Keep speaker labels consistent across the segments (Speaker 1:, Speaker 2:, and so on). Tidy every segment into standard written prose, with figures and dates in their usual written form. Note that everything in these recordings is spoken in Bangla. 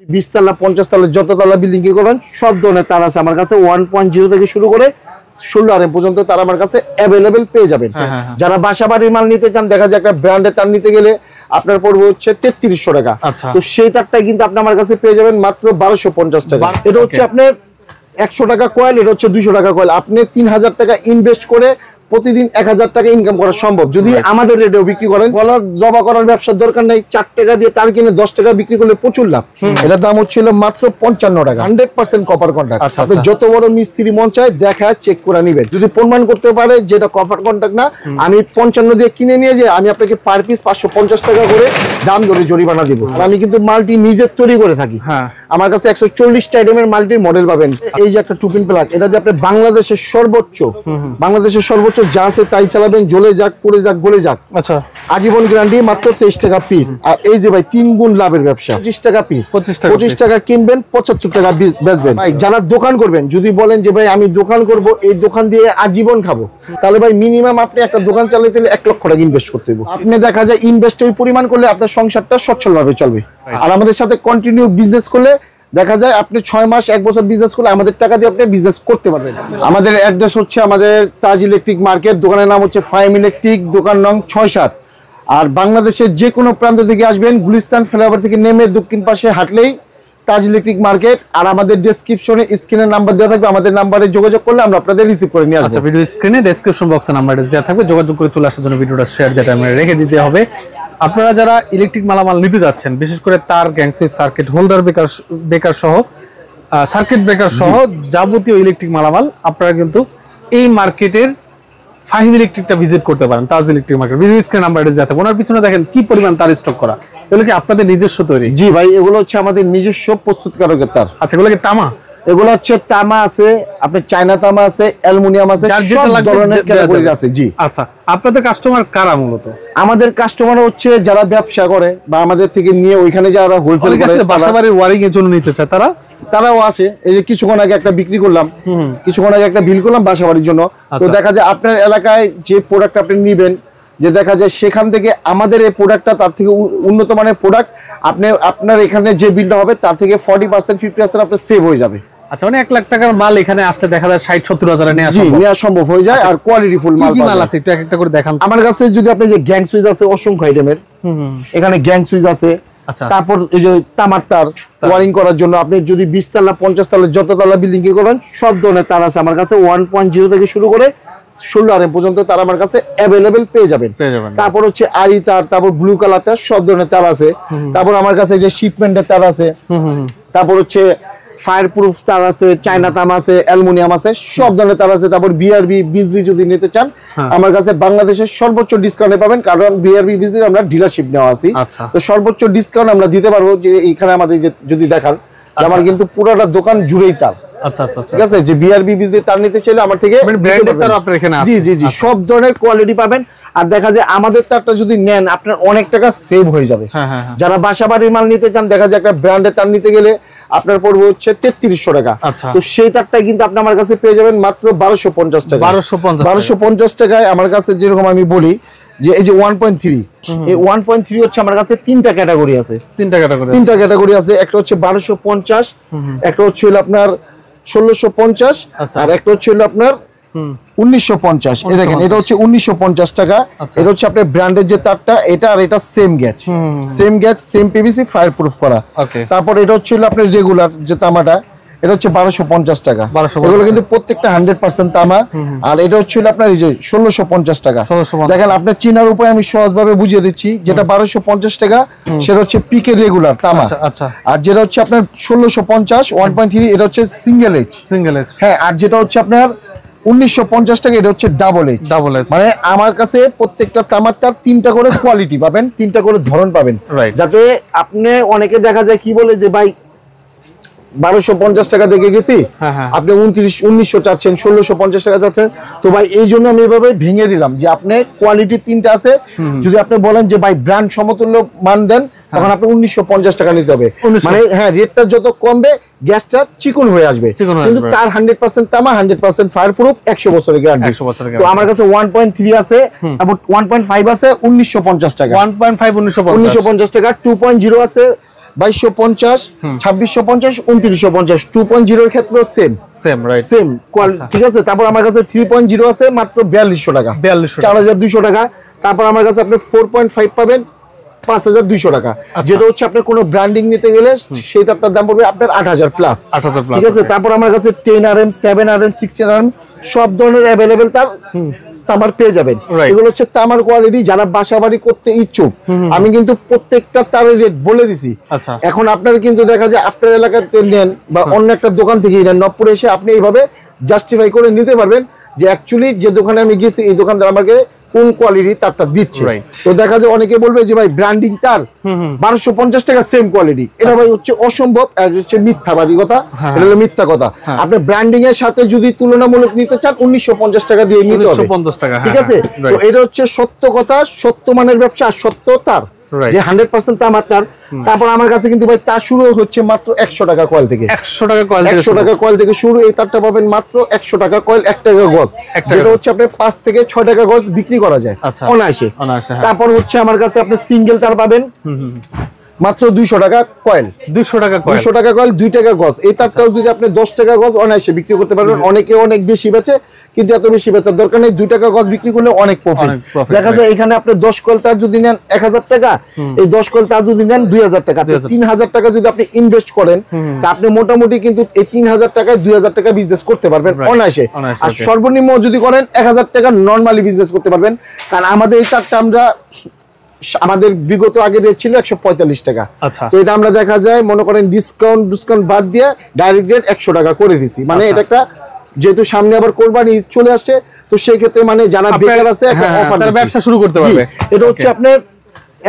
Speaker 1: 20 তলা 50 তলা যত তলা বিল্ডিং এ করেন সব ধরনের তার আছে আমার কাছে 1.0 থেকে শুরু করে 16 RM পর্যন্ত তার আমার কাছে अवेलेबल পেয়ে যাবেন। যারা বাসাবাড়ির মাল নিতে চান, দেখা যায় একটা ব্র্যান্ডের তার নিতে গেলে আপনার পড়বে হচ্ছে 3300 টাকা। তো সেই তারটাই কিন্তু আপনি আমার কাছে পেয়ে যাবেন মাত্র 1250 টাকা। এটা হচ্ছে আপনার 100 টাকা কয়েল, এটা হচ্ছে 200 টাকা কয়েল। আপনি 3000 টাকা ইনভেস্ট করে প্রতিদিন 1000 টাকা ইনকাম করা সম্ভব যদি আমাদের রেটেও বিক্রি করেন। গলা জবা করার ব্যবসার দরকার নাই, 4 টাকা দিয়ে তার কিনে 10 টাকা বিক্রি করলে প্রচুর লাভ। এটার দাম হচ্ছিল মাত্র 55 টাকা। 100% কপার কন্টাক্ট। আপনি যত বড় মিস্ত্রি মন চায় দেখা চেক করে নেবেন, যদি প্রমাণ করতে পারে যেটা কপার কন্টাক্ট না, আমি 55 দিয়ে কিনে নিয়ে যে আমি আপনাকে পার পিস 550 টাকা করে দাম ধরে জরিমানা দিব। আর আমি কিন্তু মাল্টি নিজে তৈরি করে থাকি। আমার কাছে 140টা আইটেমের মাল্টির মডেল পাবেন। এই যে একটা টুপিন প্লাগ, এটা যে আপনি বাংলাদেশের সর্বোচ্চ যা আছে তাই চালাবেন, জ্বলে যাক পড়ে যাক গলে যাক। আচ্ছা, আজীবন গ্যারান্টি, মাত্র 23 টাকা পিস। আর এই যে ভাই 3 গুণ লাভের ব্যবসা, 25 টাকা পিস, 25 টাকা কিনবেন 75 টাকা বেচবেন। ভাই যারা দোকান করবেন, যদি বলেন যে ভাই আমি দোকান করব, এই দোকান দিয়ে আজীবন খাবো, তাহলে ভাই মিনিমাম আপনি একটা দোকান চালাতে হলে 1 লক্ষ টাকা ইনভেস্ট করতে হবে। আপনি দেখা যায় ইনভেস্ট ওই পরিমাণ করলে আপনার সংসারটা সচ্ছলভাবে চলবে। আর আমাদের সাথে কন্টিনিউ বিজনেস করলে দেখা যায় আপনি 6 মাস 1 বছর বিজনেস করলে আমাদের টাকা দিয়ে আপনি বিজনেস করতে পারবেন। আমাদের অ্যাড্রেস হচ্ছে আমাদের তাজ ইলেকট্রিক মার্কেট, দোকানের নাম হচ্ছে ফাইম ইলেকট্রিক, দোকান নং 6-7। আর বাংলাদেশের যে কোনো প্রান্ত থেকে আসবেন, গুলিস্তান ফ্লাইওভার থেকে নেমে দক্ষিণ পাশে হাঁটলেই তাজ ইলেকট্রিক মার্কেট। আর আমাদের ডেসক্রিপশনে স্ক্রিনের নাম্বার দেওয়া থাকবে, আমাদের নাম্বারে যোগাযোগ করলে আমরা আপনাদের রিসিভ করে নিয়ে আসবো।
Speaker 2: আচ্ছা, ভিডিও স্ক্রিনে ডেসক্রিপশন বক্সে নাম্বার দেওয়া থাকবে, যোগাযোগ করে চলে আসার জন্য ভিডিওটা শেয়ার দিয়ে টাইমে রেখে দিতে হবে। আপনারা যারা ইলেকট্রিক মালামাল নিতে যাচ্ছেন, বিশেষ করে তার, গ্যাং সুইচ, সার্কিট হোল্ডার, বেকার সহ সার্কিট ব্রেকার সহ যাবতীয় ইলেকট্রিক মালামাল আপনারা কিন্তু এই মার্কেটের ফাহিম ইলেকট্রিকটা ভিজিট করতে পারেন। তাজ ইলেকট্রিক মার্কেট, ভিডিও স্ক্রিনে নাম্বার দেওয়া থাকবে। ওনার পিছনে দেখেন কি পরিমাণ তার স্টক করা। এগুলো কি আপনাদের নিজস্ব তৈরি?
Speaker 1: জি ভাই, এগুলো হচ্ছে আমাদের নিজস্ব প্রস্তুতকারকের তার।
Speaker 2: আচ্ছা, এগুলো কি তামা?
Speaker 1: এগুলো হচ্ছে তামা আছে, আপনার চায়না তামা আছে, অ্যালুমিনিয়াম আছে, সব ধরনের ক্যাটাগরি আছে। জি।
Speaker 2: আচ্ছা, আপনাদের কাস্টমার কারা মূলত?
Speaker 1: আমাদের কাস্টমার হচ্ছে যারা ব্যবসা করে বা আমাদের থেকে নিয়ে ওইখানে যারা হোলসেল করে,
Speaker 2: বাসাবাড়ির ওয়ারিং এর জন্য নিতে চায়
Speaker 1: তারাও আছে। এই যে কিছুক্ষণ আগে একটা বিক্রি করলাম, কিছুক্ষণ আগে একটা বিল করলাম বাসাবাড়ির জন্য। তো দেখা যায় আপনার এলাকায় যে প্রোডাক্ট আপনি নিবেন, যে দেখা যায় সেখান থেকে আমাদের এই প্রোডাক্টটা তার থেকে উন্নত মানের প্রোডাক্ট, আপনি আপনার এখানে যে বিলটা হবে তার থেকে 40% 50% আপনার সেভ হয়ে যাবে।
Speaker 2: আচ্ছা, মানে 1 লাখ টাকার মাল এখানে আসলে দেখা যায় 60-70 হাজারে নেওয়া
Speaker 1: সম্ভব হয়ে যায়। আর কোয়ালিটি ফুল মাল
Speaker 2: আছে, একটু একটা করে দেখান
Speaker 1: আমার কাছে। যদি আপনি যে গ্যাং সুইচ আছে অসংখ্য আইটেমের, এখানে গ্যাং সুইচ আছে। তারপর এই যে তামার তার ওয়ারিং করার জন্য আপনি যদি 20 তলা 50 তলা যত তলা বিল্ডিং এ করেন সব ধরনের তার আছে আমার কাছে 1.0 থেকে শুরু করে 16 RM পর্যন্ত তার আমার কাছে अवेलेबल পেয়ে যাবেন। তারপর হচ্ছে আরি তার, তারপর ব্লু কালার তার, সব ধরনের তার আছে। তারপর আমার কাছে যে শিপমেন্টের তার আছে, তারপর হচ্ছে ফায়ার প্রুফ তার আছে, চায়না তামা আছে, অ্যালুমিনিয়াম আছে, সব ধরনের তার আছে। তারপর বিআরবি বিজলি যদি নিতে চান, আমার কাছে বাংলাদেশের সর্বোচ্চ ডিসকাউন্টে পাবেন, কারণ বিআরবি বিজলি আমরা ডিলারশিপ নেওয়া আছি। তো সর্বোচ্চ ডিসকাউন্ট আমরা দিতে পারবো। যে এখানে আমাদের যে যদি দেখান, আমার কিন্তু পুরোটা দোকান জুড়েই তার। ঠিক আছে, যে বিআরবি বিজলি তার নিতে চাইলে আমার থেকে জি জি জি সব ধরনের কোয়ালিটি পাবেন। আর দেখা যায় আমাদের তারটা যদি নেন আপনার অনেক টাকা সেভ হয়ে যাবে। যারা বাসাবাড়ির মাল নিতে চান, দেখা যায় একটা ব্র্যান্ডের তার নিতে গেলে আপনার পড়বে হচ্ছে 3300 টাকা। তো সেই তারটাই কিন্তু আপনি আমার কাছে পেয়ে যাবেন মাত্র 1250 টাকা। 1250 টাকায় আমার কাছে, যেরকম আমি বলি যে এই যে 1.3, এই 1.3 হচ্ছে আমার কাছে 3টা ক্যাটাগরি আছে। 3টা ক্যাটাগরি আছে। একটা হচ্ছে 1250, একটা হচ্ছে আপনার 1650, আর একটা হচ্ছে আপনার 1950। এই দেখেন, এটা হচ্ছে 1950 টাকা। এটা হচ্ছে আপনার ব্র্যান্ডের যে তারটা, এটা আর এটা same gauge, same PVC, fire proof করা। তারপর এটা হচ্ছে আপনার রেগুলার যে তামাটা, এটা হচ্ছে 1250 টাকা। এগুলো কিন্তু প্রত্যেকটা 100% তামা। আর এটা হচ্ছে আপনার এই যে 1650 টাকা। দেখেন, আপনার চিনার উপায় আমি সহজভাবে বুঝিয়ে দিচ্ছি। যেটা 1250 টাকা সেটা হচ্ছে পিকে রেগুলার তামা। আর যেটা হচ্ছে আপনার 1650 1.3, এটা হচ্ছে সিঙ্গেল এইচ। হ্যাঁ, আর যেটা হচ্ছে আপনার 1950 টাকা, এটা হচ্ছে ডাবল এইচ। মানে আমার কাছে প্রত্যেকটা তামার তার 3টা করে কোয়ালিটি পাবেন, 3টা করে ধরন পাবেন। যাতে আপনি, অনেকে দেখা যায় কি বলে যে ভাই 1250 টাকা দেখে গেছি, আপনি 1900 চাচ্ছেন, 1650 টাকা চাচ্ছেন। তো ভাই এই জন্য আমি এভাবে ভেঙে দিলাম যে আপনি কোয়ালিটি 3টা আছে। যদি আপনি বলেন যে ভাই ব্র্যান্ড সমতুল্য মান দেন, তখন আপনি 1950 টাকা নিতে হবে। মানে হ্যাঁ, রেটটা যত কমবে গ্যাসটা চিকন হয়ে আসবে, কিন্তু তার 100% তামা, 100% ফায়ার প্রুফ, 100 বছরের গ্যারান্টি। তো আমার কাছে 1.3 আছে, তারপর 1.5 আছে 1950 টাকা, 1.5 1950 টাকা, 2.0 আছে 2250, 2650, 2950, 2.0 এর ক্ষেত্রে সেম রাইট সেম কোয়ালিটি, ঠিক আছে। তারপর আমার কাছে 3.0 আছে মাত্র 4200 টাকা, 4200 টাকা। তারপর আমার কাছে আপনি 4.5 পাবেন 5200 টাকা, যেটা হচ্ছে আপনি কোনো ব্র্যান্ডিং নিতে গেলে সেই তারটার দাম পড়বে আপনার 8000 প্লাস, ঠিক আছে। তারপর আমার কাছে 10RM, 7RM, 16RM সব ধরনের अवेलेबल তামার পেয়ে যাবেন। এগুলো হচ্ছে তামার কোয়ালিটি, যারা বাসাবাড়ি করতে ইচ্ছুক আমি কিন্তু প্রত্যেকটা তারের রেট বলে দিছি। এখন আপনারা কিন্তু দেখা যায় আপনার এলাকাতে নেন বা অন্য একটা দোকান থেকে নেন, নবপুরে এসে আপনি এইভাবে জাস্টিফাই করে নিতে পারবেন যে অ্যাকচুয়ালি যে দোকানে আমি গেছি এই দোকানদার আমাকে কোন কোয়ালিটি তারটা দিচ্ছে। তো দেখা যায় অনেকে বলবে যে ভাই ব্র্যান্ডিং তার 1250 টাকা সেম কোয়ালিটি, এটা ভাই হচ্ছে অসম্ভব, আর হচ্ছে মিথ্যাবাদী কথা, এটা হলো মিথ্যা কথা। আপনি ব্র্যান্ডিং এর সাথে যদি তুলনামূলক নিতে চান 1950 টাকা দিয়ে নিতে হবে, ঠিক আছে। তো এটা হচ্ছে সত্য কথা, সত্য মানের ব্যবসা, আর সত্য তার যে 100% তামার তার। তারপর আমার কাছে কিন্তু ভাই তার শুরু হচ্ছে মাত্র 100 টাকা কয়েল থেকে, 100 টাকা কয়েল থেকে শুরু। এই তারটা পাবেন মাত্র 100 টাকা কয়েল, 1 টাকা গজ, যেটা হচ্ছে আপনি 5 থেকে 6 টাকা গজ বিক্রি করা যায় অনায়াসে। তারপর হচ্ছে আমার কাছে আপনি সিঙ্গেল তার পাবেন মাত্র 200 টাকা কয়েল, 200 টাকা কয়েল 2 টাকা গজ। এই তারটাও যদি আপনি 10 টাকা গজ অনায়াসে বিক্রি করতে পারবেন। অনেকে অনেক বেশি বেচে, কিন্তু এত বেশি বেচার দরকার নেই, 2 টাকা গজ বিক্রি করলে অনেক প্রফিট। দেখা যায় এখানে আপনি 10 কয়েল তার যদি নেন 1000 টাকা, এই 10 কয়েল তার যদি নেন 2000 টাকা, 3000 টাকা যদি আপনি ইনভেস্ট করেন তা আপনি মোটামুটি কিন্তু এই 3000 টাকায় 2000 টাকা বিজনেস করতে পারবেন অনায়াসে। আর সর্বনিম্ন যদি করেন 1000 টাকা নরমালি বিজনেস করতে পারবেন। কারণ আমাদের এই তারটা আমরা আমাদের বিগত আগে রেট ছিল 145 টাকা, তো এটা আমরা দেখা যায় মনে করেন ডিসকাউন্ট বাদ দিয়ে ডাইরেক্ট রেট 100 টাকা করে দিছি। মানে এটা একটা যেহেতু সামনে আবার কোরবানি চলে আসছে, তো সেই ক্ষেত্রে মানে যারা বেকার আছে একটা অফার তারা ব্যবসা শুরু করতে পারবে। এটা হচ্ছে আপনার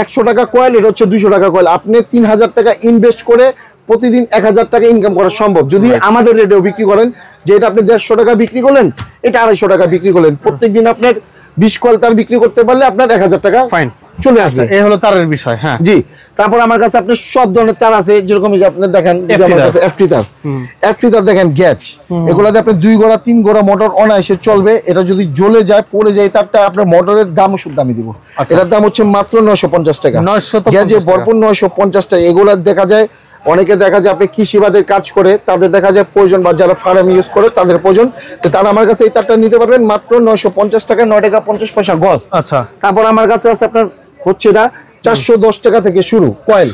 Speaker 1: 100 টাকা কয়েল, এটা হচ্ছে 200 টাকা কয়েল। আপনি 3000 টাকা ইনভেস্ট করে প্রতিদিন 1000 টাকা ইনকাম করা সম্ভব যদি আমাদের রেটেও বিক্রি করেন। যে এটা আপনি 150 টাকা বিক্রি করলেন, এটা 250 টাকা বিক্রি করলেন, প্রত্যেকদিন আপনার 20 কয়েল তার বিক্রি করতে পারলে আপনার 1000 টাকা ফাইন চলে আসবে। এই হলো তারের বিষয়। হ্যাঁ জি। তারপর আমার কাছে আপনি সব ধরনের তার আছে, যেরকম যে আপনি দেখেন আমার কাছে এফটি তার দেখেন গ্যাচ, এগুলাতে আপনি 2 গোড়া 3 গোড়া মোটর অনায়াসে চলবে। এটা যদি জ্বলে যায় পড়ে যায় তারটা আপনার মোটরের দাম ওষুধ দামি দিব। এটার দাম হচ্ছে মাত্র 950 টাকা, গ্যাজে ভরপুর 950 টাকা। এগুলা দেখা যায় অনেকে দেখা যায় আপনি কৃষিবাদের কাজ করে তাদের দেখা যায় প্রয়োজন, বা যারা ফার্ম ইউজ করে তাদের প্রয়োজন, তো তারা আমার কাছে এই তারটা নিতে পারবেন মাত্র 950 টাকা, 9 টাকা 50 পয়সা গজ। আচ্ছা। তারপর আমার কাছে আছে আপনার হচ্ছে এটা 410 টাকা থেকে শুরু কয়েল,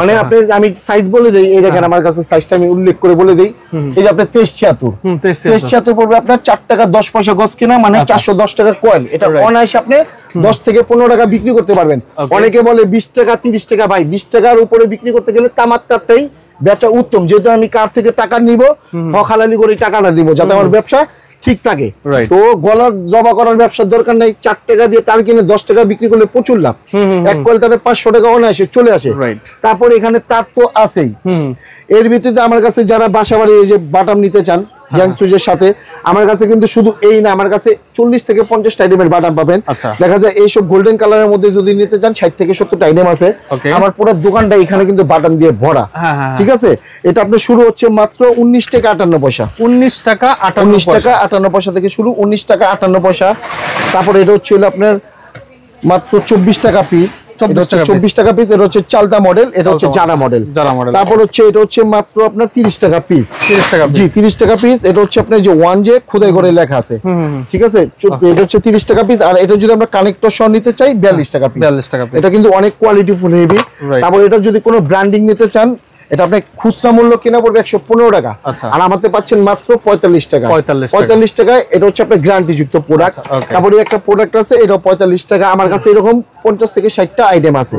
Speaker 1: মানে আপনি আমি সাইজ বলে দেই, এই দেখেন আমার কাছে সাইজটা আমি উল্লেখ করে বলে দেই। এই যে আপনি 2376 পড়বে আপনার 4 টাকা 10 পয়সা গজ কিনা, মানে 410 টাকা কয়েল। এটা অনায়াসে আপনি 10 থেকে 15 টাকা বিক্রি করতে পারবেন। অনেকে বলে 20 টাকা 30 টাকা, ভাই 20 টাকার উপরে বিক্রি করতে গেলে তামার তারটাই বেচা উত্তম, যেহেতু আমি কার থেকে টাকা নিব হকালালি করে টাকাটা দিব যাতে আমার ব্যবসা ঠিক থাকে। তো গলা জবা করার ব্যবসার দরকার নাই, 4 টাকা দিয়ে তার কিনে 10 টাকা বিক্রি করলে প্রচুর লাভ। এক কয়েল তারে 500 টাকা অনায়াসে চলে আসে। তারপর এখানে তার তো আছেই, এর ভিতরে আমার কাছে যারা বাসাবাড়ি এই যে বাটাম নিতে চান গ্যাংসুইজের সাথে, আমার কাছে কিন্তু শুধু এই না, আমার কাছে 40 থেকে 50 আইটেমের বাটাম পাবেন। দেখা যায় এইসব গোল্ডেন কালারের মধ্যে যদি নিতে চান 60 থেকে 70 আইটেম আছে। আমার পুরো দোকানটা এখানে কিন্তু বাটাম দিয়ে ভরা, ঠিক আছে। এটা আপনি শুরু হচ্ছে মাত্র 19 টাকা 58 পয়সা, 19 টাকা 58 পয়সা থেকে শুরু, 19 টাকা 58 পয়সা। তারপর এটা হচ্ছে আপনার মাত্র 24 টাকা পিস, 24 টাকা পিস। এটা হচ্ছে চালতা মডেল, এটা হচ্ছে জারা মডেল। তারপর হচ্ছে এটা হচ্ছে মাত্র আপনার 30 টাকা পিস, 30 টাকা জি 30 টাকা পিস। এটা হচ্ছে আপনার যে 1J খোদাই করে লেখা আছে, ঠিক আছে। এটা হচ্ছে 30 টাকা পিস। আর এটা যদি আমরা কানেক্টর সহ নিতে চাই 42 টাকা পিস, 42 টাকা পিস। এটা কিন্তু অনেক কোয়ালিটি ফুল হেভি। তারপর এটা যদি কোনো ব্র্যান্ডিং নিতে চান, এটা আপনার খুচরা মূল্য কিনা পড়বে 115 টাকা, আর আমাদের পাচ্ছেন মাত্র 45 টাকা। 45 টাকায় এটা হচ্ছে আপনার গ্যারান্টি যুক্ত প্রোডাক্ট। তারপরে একটা প্রোডাক্ট আছে, এটা 45 টাকা। আমার কাছে এরকম 50 থেকে 60টা আইটেম আছে।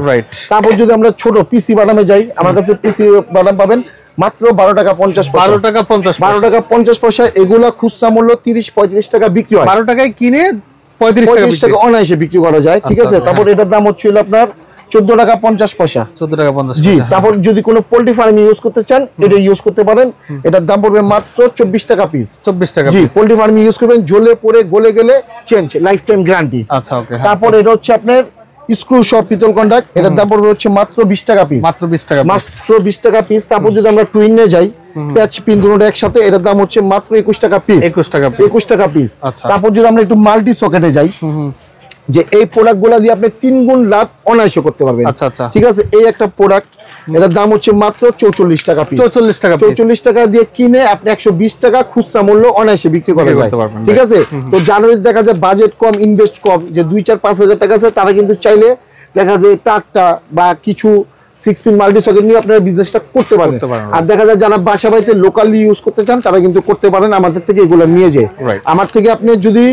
Speaker 1: তারপর যদি আমরা ছোট পিসি বাদামে যাই, আমার কাছে পিসি বাদাম পাবেন মাত্র 12 টাকা 50 পয়সা, 12 টাকা 50 পয়সা। এগুলা খুচরা মূল্য 30-35 টাকা বিক্রি হয়, 12 টাকায় কিনে 35 টাকা অনায়াসে বিক্রি করা যায়, ঠিক আছে। তারপর এটার দাম হচ্ছিল আপনার 14 টাকা 50 পয়সা, 14 টাকা 50 জি। তারপর যদি কোনো পোল্ট্রি ফার্ম ইউজ করতে চান এটা ইউজ করতে পারেন। এটার দাম পড়বে মাত্র 24 টাকা পিস, 24 টাকা জি। পোল্ট্রি ফার্ম ইউজ করবেন, জ্বলে পড়ে গলে গেলে চেঞ্জ, লাইফ টাইম গ্যারান্টি। আচ্ছা ওকে। তারপর এটা হচ্ছে আপনার স্ক্রু সহ পিতল কন্টাক্ট, এটার দাম পড়বে হচ্ছে মাত্র 20 টাকা পিস, মাত্র 20 টাকা, মাত্র 20 টাকা পিস। তারপর যদি আমরা টুইনে যাই, প্যাচ পিন দুটোটা একসাথে, এটার দাম হচ্ছে মাত্র 21 টাকা পিস, 21 টাকা পিস। তারপর যদি আমরা একটু মাল্টি সকেটে যাই, যে এই প্রোডাক্টগুলো দিয়ে আপনি 3 গুণ লাভ অনায়াসে করতে পারবেন।
Speaker 2: আচ্ছা আচ্ছা,
Speaker 1: ঠিক আছে। এই একটা প্রোডাক্ট, এটার দাম হচ্ছে মাত্র 44 টাকা পিস।
Speaker 2: 44 টাকা পিস।
Speaker 1: 44 টাকা দিয়ে কিনে আপনি 120 টাকা খুচরা মূল্য অনায়াসে বিক্রি করা যায়। ঠিক আছে। তো যাদের দেখা যায় বাজেট কম, ইনভেস্ট কম, যে 2-4-5 হাজার টাকা আছে, তারা কিন্তু চাইলে দেখা যায় তারটা বা কিছু 6 পিন মাল্টি সকেট নিয়ে আপনারা বিজনেসটা করতে পারেন। আর দেখা যায় যারা বাসা বাড়িতে লোকালি ইউজ করতে চান, তারা কিন্তু করতে পারেন আমাদের থেকে এগুলো নিয়ে যায়। আমার থেকে আপনি যদি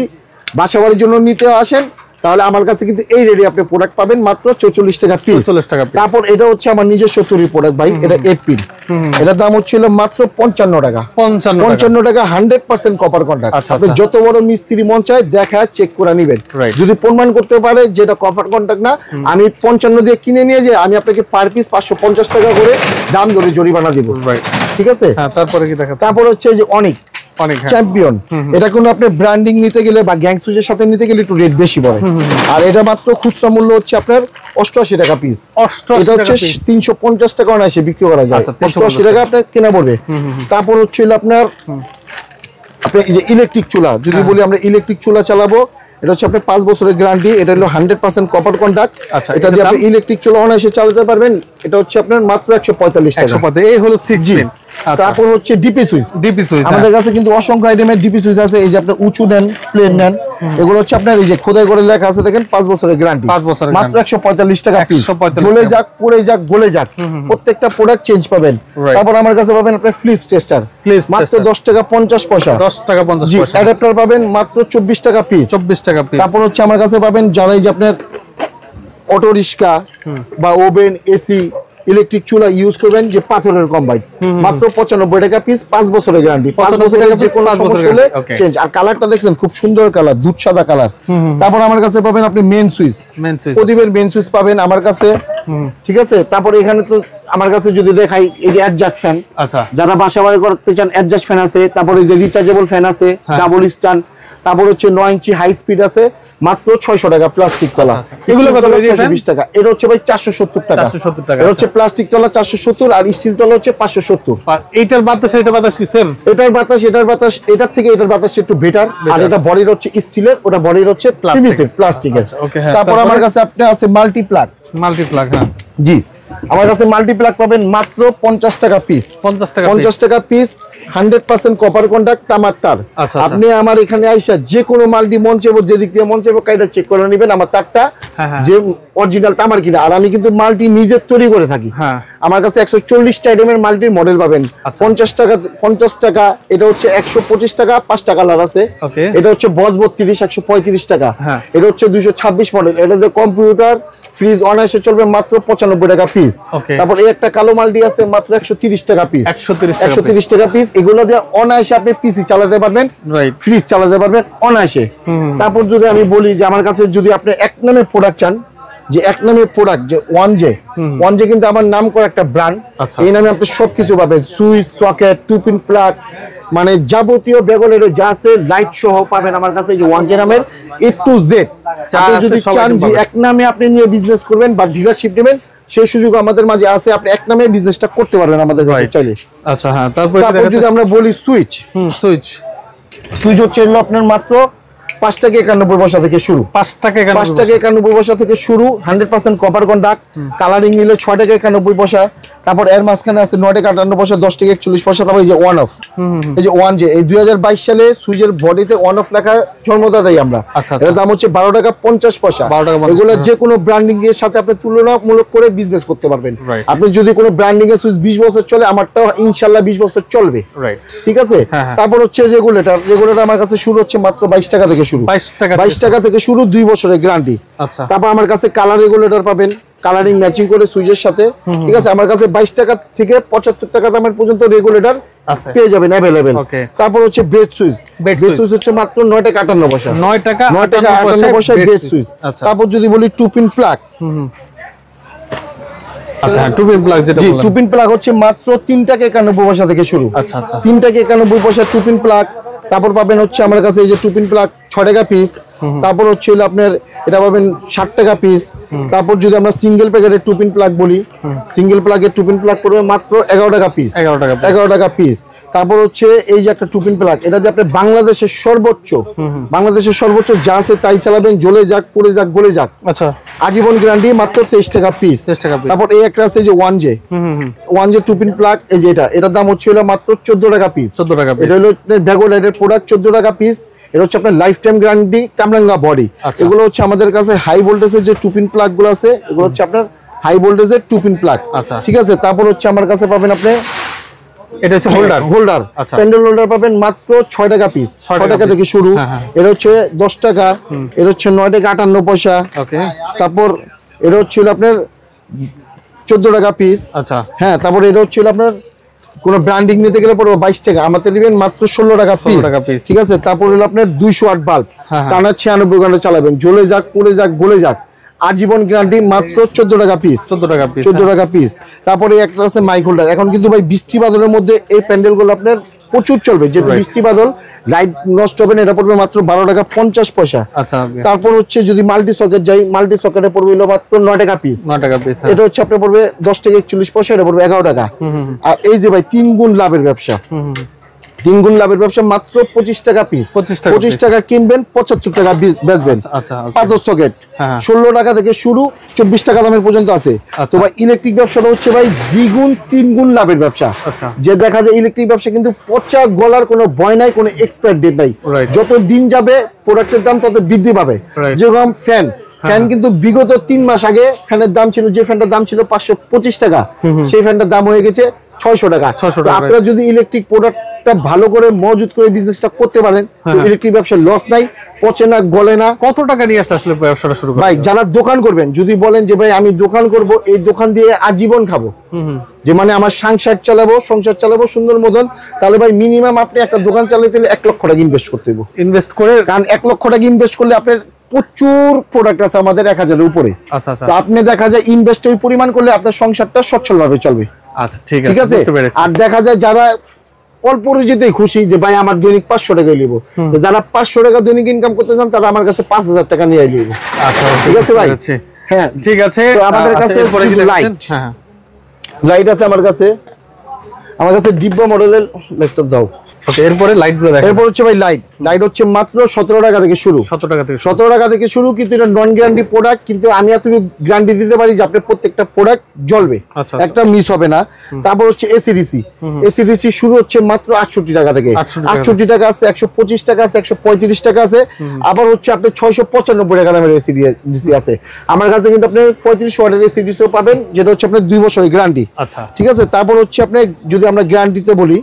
Speaker 1: বাসা বাড়ির জন্য নিতে আসেন, তাহলে আমার কাছে কিন্তু এই রেডি আপনি প্রোডাক্ট পাবেন মাত্র 44 টাকা পিস।
Speaker 2: 44 টাকা পিস।
Speaker 1: তারপর এটা হচ্ছে আমার নিজস্ব তৈরি প্রোডাক্ট ভাই, এটা 8 পিন। এটার দাম হচ্ছিল মাত্র 55 টাকা। 55 টাকা 100% কপার কন্টাক্ট। আপনি যত বড় মিস্ত্রি মন চায় দেখা চেক করে নেবেন, যদি প্রমাণ করতে পারে যেটা কপার কন্টাক্ট না, আমি 55 দিয়ে কিনে নিয়ে যাই, আমি আপনাকে পার পিস 550 টাকা করে দাম ধরে জরিমানা দিব। ঠিক আছে।
Speaker 2: তারপরে কি দেখা,
Speaker 1: তারপর হচ্ছে যে অনেক চ্যাম্পিয়ন, এটা কোনো আপনি ব্র্যান্ডিং নিতে গেলে বা গ্যাং সুইচের সাথে নিতে গেলে একটু রেট বেশি পড়ে। আর এটা মাত্র খুচরা মূল্য হচ্ছে আপনার 88 টাকা পিস। এটা হচ্ছে 350 টাকা অনায়াসে বিক্রি করা যায়। 88 টাকা আপনার কেনা পড়বে। তারপর হচ্ছে আপনার এই যে ইলেকট্রিক চুলা, যদি বলি আমরা ইলেকট্রিক চুলা চালাবো, এটা হচ্ছে আপনার 5 বছরের গ্যারান্টি। এটা হলো 100% কপার কন্টাক্ট। এটা দিয়ে আপনি ইলেকট্রিক চুলা অনায়াসে চালাতে পারবেন। এটা হচ্ছে আপনার মাত্র 145 টাকা।
Speaker 2: এই হলো 6 পিন।
Speaker 1: তারপর হচ্ছে ডিপি সুইচ। আমাদের কাছে কিন্তু অসংখ্য আইটেমের ডিপি সুইচ আছে। এই যে আপনি উঁচু নেন, প্লেন নেন, এগুলো হচ্ছে আপনার এই যে খোদাই করে লেখা আছে দেখেন 5 বছরের গ্যারান্টি, মাত্র 145 টাকা পিস। জ্বলে যাক, পড়ে যাক, গলে যাক, প্রত্যেকটা প্রোডাক্ট চেঞ্জ পাবেন। তারপর আমার কাছে পাবেন আপনার ফ্লিপস টেস্টার, মাত্র 10 টাকা 50 পয়সা।
Speaker 2: 10 টাকা 50 পয়সা।
Speaker 1: অ্যাডাপ্টার পাবেন মাত্র 24 টাকা পিস।
Speaker 2: 24 টাকা পিস।
Speaker 1: তারপর হচ্ছে আমার কাছে পাবেন যারা এই যে আপনার অটো রিক্সা বা ওভেন, এসি, ইলেকট্রিক চুলা ইউজ করবেন, যে পাথরের কম্বাইন, মাত্র 95 টাকা পিস, 5 বছরের গ্যারান্টি। 5 বছরের যে কোনো সমস্যা হলে চেঞ্জ। আর কালারটা দেখছেন খুব সুন্দর কালার, দুধ সাদা কালার। তারপর আমার কাছে পাবেন আপনি মেন সুইচ, প্রদীপের মেন সুইচ পাবেন আমার কাছে। ঠিক আছে। তারপর এখানে তো আমার কাছে যদি দেখাই, এই যে অ্যাডজাস্ট ফ্যান, যারা বাসা বাড়ি করতে চান অ্যাডজাস্ট ফ্যান আছে। তারপর এই যে রিচার্জেবল ফ্যান আছে, ডাবল স্ট্যান্ড। তারপর হচ্ছে 9 ইঞ্চি হাই স্পিড আছে, মাত্র 600 টাকা প্লাস্টিক তলা। এগুলো কত? 620 টাকা। এটা হচ্ছে ভাই 470 টাকা। 470 টাকা। এটা হচ্ছে প্লাস্টিক তলা 470, আর স্টিল তলা হচ্ছে 570।
Speaker 2: এইটার বাতাস এটার বাতাস কি সেম?
Speaker 1: এটার বাতাস এটার বাতাস এটার থেকে এটার বাতাস একটু বেটার। আর এটা বডির হচ্ছে স্টিলের, ওটা বডির হচ্ছে প্লাস্টিকের। তারপর আমার কাছে আপনি আছে মাল্টি প্লাগ।
Speaker 2: হ্যাঁ
Speaker 1: জি, আমার কাছে মাল্টি প্লাগ পাবেন মাত্র 50 টাকা পিস। 50 টাকা পিস, 100% কপার কন্টাক্ট, তামার তার। আপনি আমার এখানে আইসা যে কোনো মাল্টি মন চাইবো, যেদিক দিয়ে মন চাইবো কাইটা চেক করে নেবেন আমার তারটা যে অরিজিনাল তামার কিনা। আর আমি কিন্তু মাল্টি নিজে তৈরি করে থাকি। আমার কাছে 140টা আইটেমের মাল্টির মডেল পাবেন। 50 টাকা। এটা হচ্ছে 125 টাকা, 5টা কালার আছে। এটা হচ্ছে বস 32, 135 টাকা। এটা হচ্ছে 226 মডেল। এটাতে কম্পিউটার, ফ্রিজ অনায়াসে চলবে, মাত্র 95 টাকা পিস। তারপর এই একটা কালো মাল্টি আছে, মাত্র 130 টাকা পিস। 130 টাকা পিস। এগুলো দিয়ে অনায়াসে আপনি পিসি চালাতে পারবেন, ফ্রিজ চালাতে পারবেন অনায়াসে। তারপর যদি আমি বলি যে আমার কাছে যদি আপনি এক নামে প্রোডাক্ট চান, যে এক নামে প্রোডাক্ট, যে ওয়ান জে কিন্তু আমার নাম করা একটা ব্র্যান্ড। এই নামে আপনি সবকিছু পাবেন, সুইচ, সকেট, 2 পিন প্লাগ, মানে যাবতীয় বেগলের যা আছে লাইট সহ পাবেন আমার কাছে। যে ওয়ান জে নামের A to Z। আপনি যদি চান যে এক নামে আপনি নিয়ে বিজনেস করবেন বা ডিলারশিপ নেবেন, সেই সুযোগ আমাদের মাঝে আছে। আপনি এক নামে বিজনেসটা করতে পারবেন আমাদের কাছে চাইলে।
Speaker 2: আচ্ছা হ্যাঁ। তারপর
Speaker 1: যদি আমরা বলি সুইচ হচ্ছে আপনার মাত্র 5 টাকা 91 পয়সা থেকে শুরু। 5 টাকা 91 পয়সা থেকে শুরু, 100% কপার কন্টাক্ট। কালারিং নিলে 6 টাকা 91 পয়সা। তারপর এর মাঝখানে আছে 9 টাকা 58 পয়সা, 10 টাকা 41 পয়সা। তারপর এই যে ওয়ান অফ, এই যে ওয়ান জে, এই 2022 সালে সুইচের বডিতে ওয়ান অফ লেখা জন্মদাতা দেই আমরা। এর দাম হচ্ছে 12 টাকা 50 পয়সা। এগুলো যে কোনো ব্র্যান্ডিং এর সাথে আপনি তুলনামূলক করে বিজনেস করতে পারবেন। আপনি যদি কোনো ব্র্যান্ডিং এর সুইচ 20 বছর চলে, আমারটাও ইনশাআল্লাহ 20 বছর চলবে। ঠিক আছে। তারপর হচ্ছে রেগুলেটর আমার কাছে শুরু হচ্ছে মাত্র 22 টাকা থেকে শুরু। 22 টাকা থেকে শুরু, 2 বছরের গ্যারান্টি। তারপর আমার কাছে কালার রেগুলেটর পাবেন, কালারিং ম্যাচিং করে সুইচের সাথে। ঠিক আছে। আমার কাছে 22 টাকা থেকে 75 টাকা দামের পর্যন্ত রেগুলেটর পেয়ে যাবেন अवेलेबल। তারপর হচ্ছে বেড সুইচ হচ্ছে মাত্র 9 টাকা 58 পয়সা। 9 টাকা 58 পয়সা বেড সুইচ। তারপর যদি বলি 2 পিন প্লাগ,
Speaker 2: আচ্ছা 2 পিন প্লাগ যেটা বললাম,
Speaker 1: 2 পিন প্লাগ হচ্ছে মাত্র 3 টাকা 91 পয়সা থেকে শুরু। 3 টাকা 91 পয়সা 2 পিন প্লাগ। তারপর পাবেন হচ্ছে আমার কাছে এই যে 2 পিন প্লাগ 6 টাকা পিস। তারপর হচ্ছে আপনার এটা পাবেন 60 টাকা পিস। তারপর যদি আমরা সিঙ্গেল প্যাকেটের টু পিন প্লাগ বলি, সিঙ্গেল প্লাগের টু পিন প্লাগ পড়বে মাত্র 11 টাকা পিস। 11 টাকা পিস। তারপর হচ্ছে এই যে একটা টু পিন প্লাগ, এটা যে আপনি বাংলাদেশের সর্বোচ্চ যা আছে তাই চালাবেন, জ্বলে যাক, পড়ে যাক, গলে যাক,
Speaker 2: আচ্ছা,
Speaker 1: আজীবন গ্যারান্টি, মাত্র 23 টাকা পিস। তারপর এই একটা আছে যে 1J টু পিন প্লাগ, এই যে এটার দাম হচ্ছে মাত্র 14 টাকা পিস। 14 টাকা পিস। এটা হলো ভ্যাগো লাইটের প্রোডাক্ট, 14 টাকা পিস। এটা হচ্ছে আপনার লাইফ টাইম গ্যারান্টি, কামরাঙ্গা বডি। এগুলো হচ্ছে আমাদের কাছে হাই ভোল্টেজের যে টু পিন প্লাগ গুলো আছে, এগুলো হচ্ছে আপনার হাই ভোল্টেজের টু পিন প্লাগ।
Speaker 2: আচ্ছা,
Speaker 1: ঠিক আছে। তারপর হচ্ছে আমার কাছে পাবেন আপনি
Speaker 2: এটা হচ্ছে হোল্ডার। আচ্ছা,
Speaker 1: প্যান্ডেল হোল্ডার পাবেন মাত্র 6 টাকা পিস। 6 টাকা থেকে শুরু। এটা হচ্ছে 10 টাকা। এটা হচ্ছে 9 টাকা 58 পয়সা। ওকে। তারপর এটা হচ্ছে আপনার 14 টাকা পিস। আচ্ছা, হ্যাঁ। তারপর এটা হচ্ছে আপনার কোন ব্র্যান্ডিং নিতে গেলে পড়বে 22 টাকা, আমাদের দিবেন মাত্র 16 টাকা পিস। ঠিক আছে। তারপর হলো আপনার 200 ওয়াট বাল্ব, টানা 96 ঘন্টা চালাবেন, জ্বলে যাক, পড়ে যাক, গলে যাক, আজীবন গ্যারান্টি, মাত্র 14 টাকা পিস। 14 টাকা পিস। তারপরে একটা আছে মাইক হোল্ডার। এখন কিন্তু ভাই বৃষ্টি বাদলের মধ্যে এই প্যান্ডেল গুলো আপনার প্রচুর চলবে, যেহেতু বৃষ্টি বাদল, লাইট নষ্ট হবে না। এটা পড়বে মাত্র 12 টাকা 50 পয়সা। আচ্ছা। তারপর হচ্ছে যদি মাল্টি সকেট যাই, মাল্টি সকেটে পড়বে হলো মাত্র 9 টাকা পিস। 9 টাকা পিস। এটা হচ্ছে আপনার পড়বে 10 টাকা 41 পয়সা। এটা পড়বে 11 টাকা। আর এই যে ভাই 3 গুণ লাভের ব্যবসা, 3 গুণ লাভের ব্যবসা, মাত্র 25 টাকা পিস। 25 টাকা কিনবেন, 75 টাকা বেচবেন। আচ্ছা। 5 সকেট 16 টাকা থেকে শুরু, 24 টাকা দামের পর্যন্ত আছে। তো ভাই ইলেকট্রিক ব্যবসাটা হচ্ছে ভাই দ্বিগুণ 3 গুণ লাভের ব্যবসা। যে দেখা যায় ইলেকট্রিক ব্যবসা কিন্তু পচা গলার কোনো ভয় নাই, কোনো এক্সপায়ার ডেট নাই। যত দিন যাবে প্রোডাক্টের দাম তত বৃদ্ধি পাবে। যেরকম ফ্যান কিন্তু বিগত 3 মাস আগে ফ্যানের দাম ছিল, যে ফ্যানটার দাম ছিল 525 টাকা, সেই ফ্যানটার দাম হয়ে গেছে 600 টাকা। আপনারা যদি ইলেকট্রিক প্রোডাক্টটা ভালো করে মজুত করে বিজনেসটা করতে পারেন, ইলেকট্রিক ব্যবসায় লস নাই, পচে না, গলে না।
Speaker 2: কত টাকা নিয়ে আসলে ব্যবসাটা শুরু করবেন?
Speaker 1: ভাই যারা দোকান করবেন, যদি বলেন যে ভাই আমি দোকান করব, এই দোকান দিয়ে আজীবন খাবো, যে মানে আমার সংসার চালাবো সুন্দর মতন, তাহলে ভাই মিনিমাম আপনি একটা দোকান চালাতে হলে 1 লক্ষ টাকা ইনভেস্ট করতে হবে।
Speaker 2: ইনভেস্ট করে,
Speaker 1: কারণ 1 লক্ষ টাকা ইনভেস্ট করলে আপনার প্রচুর প্রোডাক্ট আছে আমাদের 1000-এর উপরে। আচ্ছা। তো আপনি দেখা যায় ইনভেস্ট ওই পরিমাণ করলে আপনার সংসারটা সচ্ছলভাবে চলবে। আচ্ছা, ঠিক আছে। আর দেখা যায় যারা অল্প রুজিতেই খুশি, যে ভাই আমার দৈনিক 500 টাকা নিব, যারা 500 টাকা দৈনিক ইনকাম করতে চান তারা আমার কাছে 5000 টাকা নিয়ে নিব। আচ্ছা, ঠিক আছে ভাই। হ্যাঁ,
Speaker 2: ঠিক আছে।
Speaker 1: আমাদের কাছে লাইট আছে, আমার কাছে ডিব্বা মডেলের ল্যাপটপ দাও।
Speaker 2: এরপরে লাইটগুলো দেখেন।
Speaker 1: এরপর হচ্ছে ভাই লাইট হচ্ছে মাত্র 17 টাকা থেকে শুরু। 17 টাকা থেকে শুরু, কিন্তু এটা নন গ্যারান্টি প্রোডাক্ট, কিন্তু আমি এতটুকু গ্যারান্টি দিতে পারি যে আপনার প্রত্যেকটা প্রোডাক্ট জ্বলবে, একটা মিস হবে না। তারপর হচ্ছে এসিডিসি শুরু হচ্ছে মাত্র 68 টাকা থেকে। 68 টাকা আছে, 125 টাকা আছে, 135 টাকা আছে, আবার হচ্ছে আপনার 695 টাকা দামের এসিডিসি আছে। আমার কাছে কিন্তু আপনি 35 ওয়াটের এসিডিসিও পাবেন, যেটা হচ্ছে আপনার 2 বছরের গ্যারান্টি। ঠিক আছে। তারপর হচ্ছে আপনি যদি আমরা গ্যারান্টিতে বলি,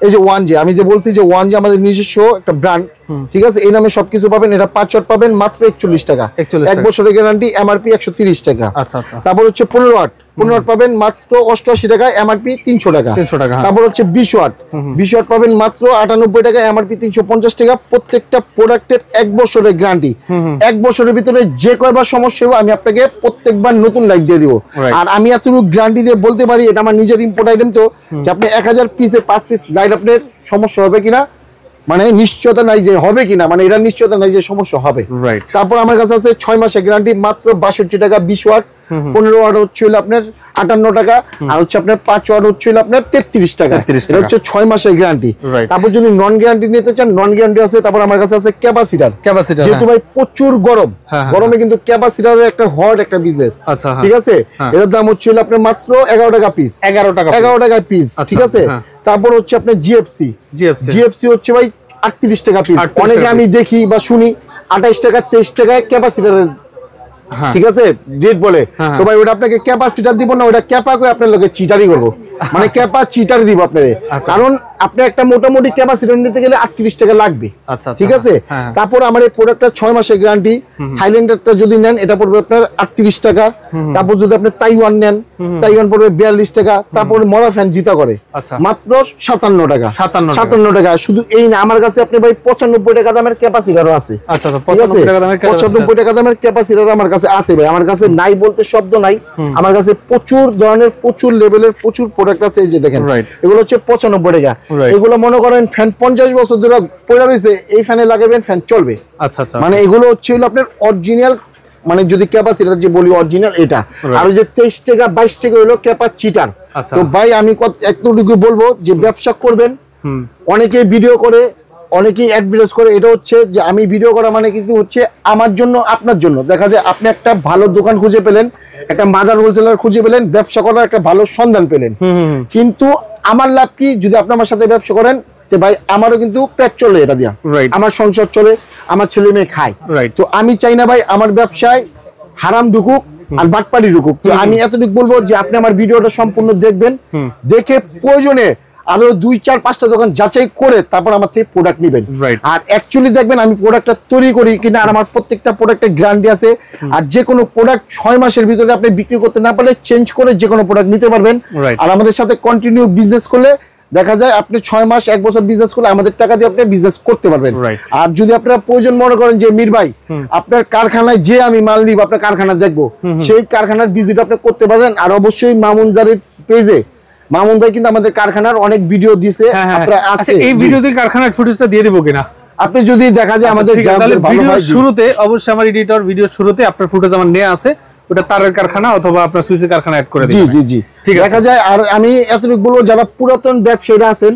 Speaker 1: এই যে 1J, আমি যে বলছি যে 1J আমাদের নিজস্ব একটা ব্র্যান্ড, ঠিক আছে, এই নামে সবকিছু পাবেন। এটা 5 ওয়াট পাবেন মাত্র 41 টাকা, 1 বছরের গ্যারান্টি, এমআরপি 130 টাকা। আচ্ছা। তারপর হচ্ছে 15 ওয়াট পাবেন মাত্র 88 টাকা, এমআরপি 300 টাকা। তারপর হচ্ছে 20 ওয়াট পাবেন মাত্র 98 টাকা, এমআরপি 350 টাকা। প্রত্যেকটা প্রোডাক্টের 1 বছরের গ্যারান্টি। 1 বছরের ভিতরে যে কয়বার সমস্যা হবে আমি আপনাকে প্রত্যেকবার নতুন লাইট দিয়ে দিব। আর আমি এতটুকু গ্যারান্টি দিয়ে বলতে পারি, এটা আমার নিজের ইম্পোর্ট আইটেম, তো যে আপনি 1000 পিসে 5 পিস লাইট আপনার সমস্যা হবে কিনা, মানে নিশ্চয়তা নাই যে হবে কিনা, মানে এটা নিশ্চয়তা নাই যে সমস্যা হবে। তারপর আমার কাছে আছে 6 মাসের গ্যারান্টি, মাত্র 62 টাকা 20 ওয়াট। 15 ওয়াট হচ্ছে আপনার 58 টাকা, আর হচ্ছে আপনার 5 ওয়াট হচ্ছে আপনার 33 টাকা। এটা হচ্ছে 6 মাসের গ্যারান্টি। তারপর যদি নন গ্যারান্টি নিতে চান, নন গ্যারান্টি আছে। তারপর আমার কাছে আছে ক্যাপাসিটার, যেহেতু ভাই প্রচুর গরমে কিন্তু ক্যাপাসিটারের একটা হট একটা বিজনেস। ঠিক আছে। এর দাম হচ্ছে আপনার মাত্র 11 টাকা পিস। 11 টাকা পিস। ঠিক আছে। তারপর হচ্ছে আপনার জিএফসি হচ্ছে ভাই 38 টাকা পিস। অনেকে আমি দেখি বা শুনি 28 টাকা 23 টাকায় ক্যাপাসিটারের, ঠিক আছে, রেট বলে। তো ভাই ওটা আপনাকে ক্যাপাসিটার দিব না, ওটা ক্যাপা করে আপনার লোকে চিটারি করবো, মানে ক্যাপা চিটার দিব আপনারে। কারণ আপনি একটা মোটামুটি ক্যাপাসিটার নিতে গেলে 38 টাকা লাগবে। ঠিক আছে। তারপর আমার এই প্রোডাক্টটা 6 মাসের গ্যারান্টি। থাইল্যান্ডেরটা যদি নেন এটা পড়বে আপনার 38 টাকা। তারপর যদি আপনি তাইওয়ান নেন, তাইওয়ান পড়বে 42 টাকা। তারপর মরা ফ্যান জিতা করে মাত্র 57 টাকা। 57 টাকা। শুধু এই না, আমার কাছে আপনি ভাই 95 টাকা দামের ক্যাপাসিটারও আছে। 95 টাকা দামের ক্যাপাসিটার আমার কাছে আছে ভাই। আমার কাছে নাই বলতে শব্দ নাই। আমার কাছে প্রচুর ধরনের, প্রচুর লেভেলের, প্রচুর প্রোডাক্ট আছে, এই যে দেখেন
Speaker 2: Right.
Speaker 1: এগুলো হচ্ছে 95 টাকা।
Speaker 2: Right.
Speaker 1: এগুলো মনে করেন ফ্যান 50 বছর ধরে পড়ে রয়েছে, এই ফ্যানে লাগাবেন ফ্যান চলবে।
Speaker 2: আচ্ছা আচ্ছা,
Speaker 1: মানে এগুলো হচ্ছে হলো আপনার অরিজিনাল, মানে যদি ক্যাপাসিটার যে বলি অরিজিনাল এটা। আর ওই যে 23 টাকা 22 টাকা হলো ক্যাপাসিটার।
Speaker 2: আচ্ছা।
Speaker 1: তো ভাই আমি একটুকু বলবো যে ব্যবসা করবেন, অনেকে ভিডিও করে, অনেকেই অ্যাডভার্টাইজ করে, এটা হচ্ছে যে আমি ভিডিও করা মানে কিন্তু হচ্ছে আমার জন্য আপনার জন্য। দেখা যায় আপনি একটা ভালো দোকান খুঁজে পেলেন, একটা মাদার হোলসেলার খুঁজে পেলেন, ব্যবসা করার একটা ভালো সন্ধান পেলেন, কিন্তু আমার লাভ কি যদি আপনি আমার সাথে ব্যবসা করেন, তো ভাই আমারও কিন্তু পেট চলে এটা দিয়া,
Speaker 2: Right.
Speaker 1: আমার সংসার চলে, আমার ছেলে মেয়ে খায়।
Speaker 2: Right.
Speaker 1: তো আমি চাই না ভাই আমার ব্যবসায় হারাম ঢুকুক আর বাটপাড়ি ঢুকুক। তো আমি এতটুকু বলবো যে আপনি আমার ভিডিওটা সম্পূর্ণ দেখবেন, দেখে প্রয়োজনে আরো 2-4-5টা দোকান যাচাই করে তারপর আমার থেকে প্রোডাক্ট নেবেন।
Speaker 2: Right.
Speaker 1: আর অ্যাকচুয়ালি দেখবেন আমি প্রোডাক্টটা তৈরি করি কিনা, আর আমার প্রত্যেকটা প্রোডাক্টের গ্যারান্টি আছে। আর যে কোনো প্রোডাক্ট 6 মাসের ভিতরে আপনি বিক্রি করতে না পারলে চেঞ্জ করে যে কোনো প্রোডাক্ট নিতে পারবেন।
Speaker 2: Right.
Speaker 1: আর আমাদের সাথে কন্টিনিউ বিজনেস করলে দেখা যায় আপনি 6 মাস 1 বছর বিজনেস করলে আমাদের টাকা দিয়ে আপনি বিজনেস করতে পারবেন।
Speaker 2: Right.
Speaker 1: আর যদি আপনারা প্রয়োজন মনে করেন যে মীর ভাই আপনার কারখানায় যে আমি মাল নিব, আপনার কারখানা দেখবো, সেই কারখানার ভিজিট আপনি করতে পারবেন। আর অবশ্যই মামুন জারির পেজে মামুন ভাই কিন্তু আমাদের কারখানার অনেক ভিডিও দিছে, আপনারা আছে।
Speaker 2: এই ভিডিওতে কারখানার ফুটেজটা দিয়ে দিব কিনা?
Speaker 1: আপনি যদি দেখা যায় আমাদের গ্রামের ভালো
Speaker 2: ভিডিওর
Speaker 1: হয়
Speaker 2: শুরুতে অবশ্যই আমার এডিটর ভিডিওর শুরুতে আপনার ফুটেজ আমার নেওয়া আছে, ওটা তারের কারখানা অথবা আপনার সুইচের কারখানা অ্যাড করে
Speaker 1: জি
Speaker 2: দিবেন।
Speaker 1: জি জি
Speaker 2: ঠিক আছে।
Speaker 1: দেখা যায়। আর আমি এতটুকু বলবো যারা পুরাতন ব্যবসায়ীরা আছেন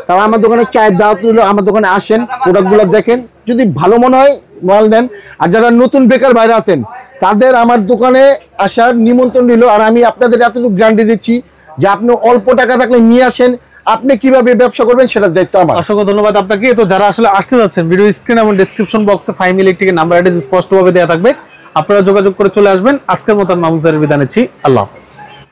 Speaker 1: তারা আমার দোকানে চায়ের দাওয়াত নিল, আমার দোকানে আসেন, প্রোডাক্টগুলো দেখেন, যদি ভালো মনে হয় মাল নেন। আর যারা নতুন বেকার বাইরে আছেন তাদের আমার দোকানে আসার নিমন্ত্রণ নিল। আর আমি আপনাদের এতটুকু গ্যারান্টি দিচ্ছি যে আপনি অল্প টাকা থাকলে নিয়ে আসেন, আপনি কিভাবে ব্যবসা করবেন সেটা দায়িত্ব আমার।
Speaker 2: অসংখ্য ধন্যবাদ আপনাকে। তো যারা আসলে আসতে যাচ্ছেন, ভিডিও স্ক্রিন এবং ডেসক্রিপশন বক্সে ফাইম ইলেকট্রিকের নাম্বার অ্যাড্রেস স্পষ্টভাবে দেওয়া থাকবে, আপনারা যোগাযোগ করে চলে আসবেন। আজকের মতো মামুন জারির বিদায় নিচ্ছি, আল্লাহ হাফেজ।